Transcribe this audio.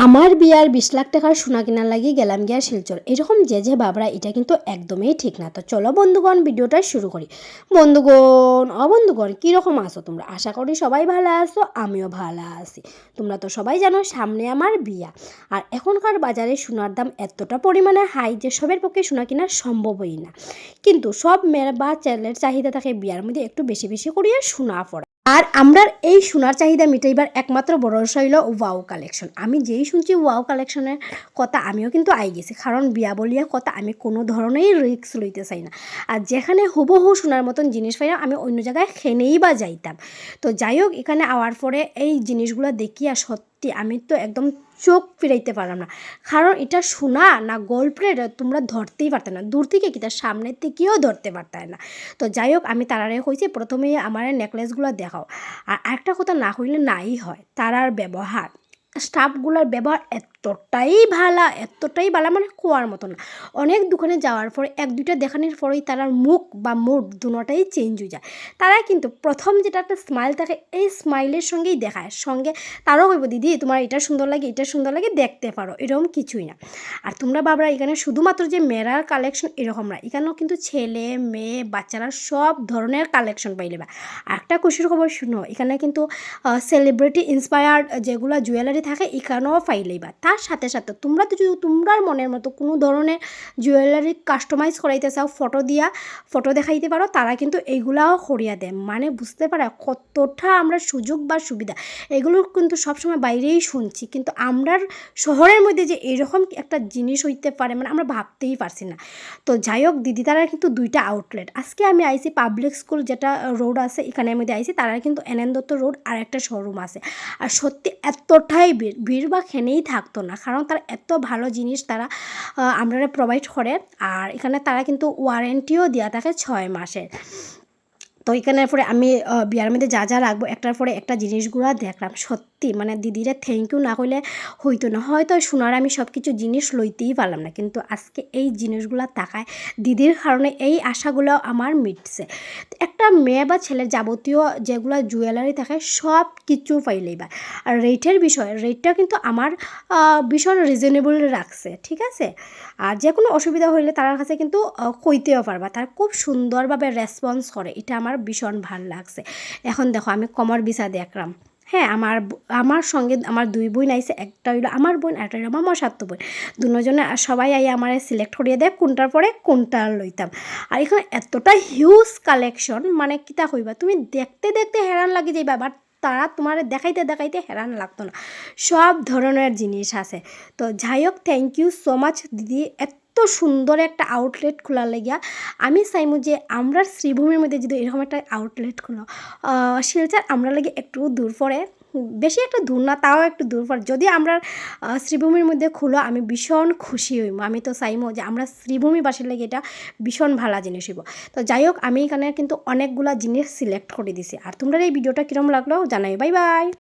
আমার বিয়ার 20 লাখ টাকার সোনা কেনার লাগি গেলাম গিয়া শিলচর। এরকম যে বাবরা এটা কিন্তু একদমই ঠিক না। তো চলো বন্ধুগণ ভিডিওটা শুরু করি। বন্ধুগণ কীরকম আছো তোমরা? আশা করি সবাই ভালো আছো, আমিও ভালো আছি। তোমরা তো সবাই জানো সামনে আমার বিয়া, আর এখনকার বাজারে সোনার দাম এতটা পরিমাণে হাই যে সবের পক্ষে সোনা কেনা সম্ভবই না। কিন্তু সব মেয়ের বা ছেলের চাহিদা থাকে বিয়ার মধ্যে একটু বেশি বেশি করিয়া সোনা পড়া। আর আমরা এই সোনার চাহিদা মিটাইবার একমাত্র ভরসা হইল ওয়াও কালেকশন। আমি যেই শুনছি ওয়াও কালেকশনের কথা আমিও কিন্তু আই গেছি, কারণ বিয়া বলিয়া কথা আমি কোনো ধরনের রিস্ক লইতে চাই না। আর যেখানে হুবহু সোনার মতন জিনিস পাই না আমি অন্য জায়গায় খেনেই বা যাইতাম। তো যাই হোক, এখানে আওয়ার পরে এই জিনিসগুলো দেখিয়া সত্যি আমি তো একদম চোখ ফিরাইতে পারলাম না। কারণ এটা সোনা না গোল্ড প্লেট তোমরা ধরতেই পারতে না, দূর থেকে কি তার সামনের থেকেও ধরতে পারতে না। তো যাই হোক, আমি তারারে কইছি প্রথমেই আমার নেকলেসগুলো দেখাও। আর একটা কথা না হইলে নাই হয়, তারার ব্যবহার, স্টাফগুলোর ব্যবহার এতটাই ভালো মানে কোয়ার মতো না। অনেক দোকানে যাওয়ার পরে এক দুইটা দেখানোর পরেই তারার মুখ বা মুড দুটোটাই চেঞ্জ হয়ে যায়। তারা কিন্তু প্রথম যেটা একটা স্মাইল থাকে, এই স্মাইলের সঙ্গেই দেখায়, সঙ্গে তারাও কইব দিদি তোমার এটা সুন্দর লাগে দেখতে পারো, এরকম কিছুই না। আর তোমরা বাবরা এখানে শুধুমাত্র যে মেয়েরার কালেকশন এরকম না, এখানেও কিন্তু ছেলে মেয়ে বাচ্চারা সব ধরনের কালেকশন পাইলে। বা একটা খুশির খবর শুনো, এখানে কিন্তু সেলিব্রিটি ইন্সপায়ার্ড যেগুলো জুয়েলারি থাকে এখানেও পাইলেইবা। তার সাথে সাথে তোমরা তো যদি তোমরার মনের মতো কোনো ধরনের জুয়েলারি কাস্টমাইজ করাইতে চাও, ফটো দেখাইতে পারো, তারা কিন্তু এইগুলাও করিয়া দেয়। মানে বুঝতে পারো কতটা আমরা সুযোগ বা সুবিধা, এগুলো কিন্তু সবসময় বাইরেই শুনছি, কিন্তু আমরার শহরের মধ্যে যে এরকম একটা জিনিস হইতে পারে মানে আমরা ভাবতেই পারছি না। তো যাই হোক, দিদি তারা কিন্তু দুইটা আউটলেট, আজকে আমি আইছি পাবলিক স্কুল যেটা রোড আছে এখানের মধ্যে আইছি, তারা কিন্তু এনএন দত্ত রোড আর একটা শোরুম আছে। আর সত্যি এতটাই ভিড় বা খেনেই থাকতো না, কারণ তারা এত ভালো জিনিস তারা আমরা প্রোভাইড করে। আর এখানে তারা কিন্তু ওয়ারেন্টিও দেওয়া থাকে 6 মাসের। তো এখানের পরে আমি বিয়ার মধ্যে যা রাখবো একটার পরে একটা জিনিসগুলো দেখলাম, সত্যি মানে দিদিরা থ্যাংক ইউ না হইলে হইতো না। হয়তো সোনার আমি সব কিছু জিনিস লইতেই পারলাম না, কিন্তু আজকে এই জিনিসগুলো তাকায় দিদির কারণে এই আশাগুলো আমার মিটছে। একটা মেয়ে বা ছেলের যাবতীয় যেগুলো জুয়েলারি থাকে সব কিছু পাইলেই বা। আর রেটটা কিন্তু আমার ভীষণ রিজনেবল রাখছে, ঠিক আছে। আর যে কোনো অসুবিধা হইলে তার কাছে কিন্তু কইতেও পারবা, তার খুব সুন্দরভাবে রেসপন্স করে, এটা আমার ভীষণ ভালো লাগছে। এখন দেখো আমি কমর বিছা দেখলাম। হ্যাঁ, আমার সঙ্গে আমার 2 বোন আইছে, একটা হইলো আমার বোন, একটা হইলো আমার মশাতো বোন। দুজনে সবাই আই আমার সিলেক্ট করিয়ে দেয় কোনটার পরে কোনটা লইতাম। আর এখানে এতটা হিউজ কালেকশন, মানে কিতা কইবা, তুমি দেখতে দেখতে হেরান লাগে যাইবা, বাট তারা তোমার দেখাইতে হেরান লাগতো না, সব ধরনের জিনিস আছে। তো যাই হোক, থ্যাংক ইউ সো মাচ দিদি, এত সুন্দর একটা আউটলেট খোলা লেগিয়া। আমি চাইমু যে আমরা শ্রীভূমির মধ্যে যদি এরকম একটা আউটলেট খোলো, শিলচর আমরা লাগে একটু দূর পরে, বেশি একটা দূর না, তাও একটু দূর পর যদি আমরা শ্রীভূমির মধ্যে খুলো আমি ভীষণ খুশি হইব। আমি তো চাইমু যে আমরা শ্রীভূমিবাসীর লাগে এটা ভীষণ ভালো জিনিস হইব। তো যাই হোক, আমি এখানে কিন্তু অনেকগুলা জিনিস সিলেক্ট করে দিছি। আর তোমরা এই ভিডিওটা কীরকম লাগলো জানাই। Bye bye.